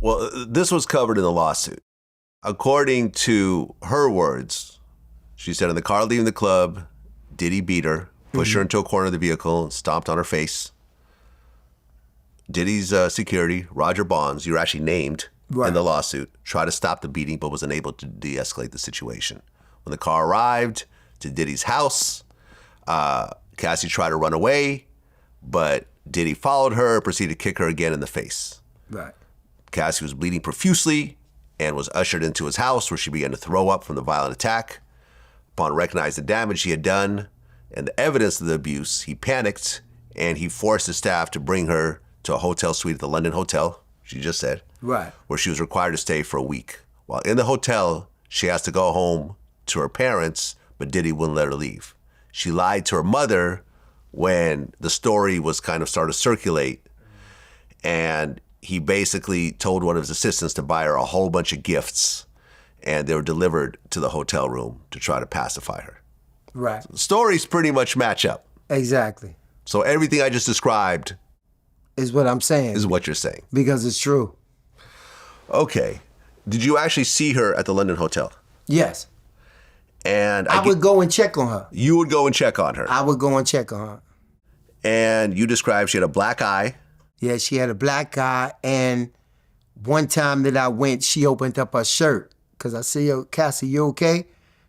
Well, this was covered in the lawsuit. According to her words, she said in the car leaving the club, Diddy beat her, pushed her into a corner of the vehicle, and stomped on her face. Diddy's security, Roger Bonds, you're actually named in the lawsuit, tried to stop the beating but was unable to de-escalate the situation. When the car arrived to Diddy's house, Cassie tried to run away, but Diddy followed her, proceeded to kick her again in the face. Right. Cassie was bleeding profusely and was ushered into his house where she began to throw up from the violent attack. Upon recognizing the damage he had done and the evidence of the abuse, he panicked and he forced the staff to bring her to a hotel suite at the London Hotel, she just said, right, where she was required to stay for a week. While in the hotel, she asked to go home to her parents, but Diddy wouldn't let her leave. She lied to her mother when the story was kind of started to circulate, and he basically told one of his assistants to buy her a whole bunch of gifts, and they were delivered to the hotel room to try to pacify her. Right. So the stories pretty much match up. Exactly. So everything I just described is what I'm saying. Is what you're saying. Because it's true. Okay. Did you actually see her at the London Hotel? Yes. And I would go and check on her. You would go and check on her? I would go and check on her. And you described she had a black eye. Yeah, she had a black eye. And one time that I went, she opened up her shirt. Because I said, yo, Cassie, you okay?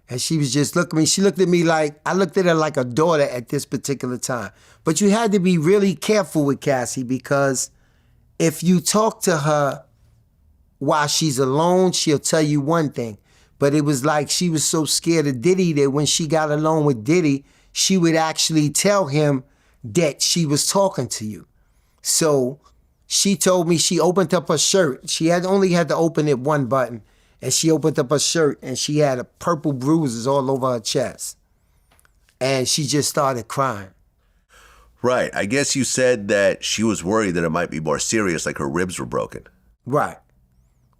And she was just looking at me. She looked at me like, I looked at her like a daughter at this particular time. But you had to be really careful with Cassie because if you talk to her while she's alone, she'll tell you one thing. But it was like she was so scared of Diddy that when she got alone with Diddy, she would actually tell him that she was talking to you. So she told me she opened up her shirt. She had only had to open it one button. And she opened up her shirt and she had a purple bruises all over her chest. And she just started crying. Right. I guess you said that she was worried that it might be more serious, like her ribs were broken. Right.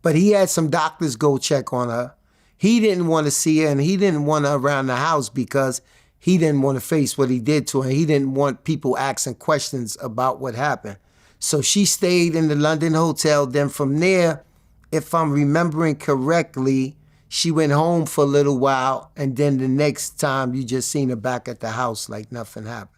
But he had some doctors go check on her. He didn't want to see her and he didn't want her around the house because he didn't want to face what he did to her. He didn't want people asking questions about what happened. So she stayed in the London Hotel. Then from there, if I'm remembering correctly, she went home for a little while, and then the next time you just seen her back at the house like nothing happened.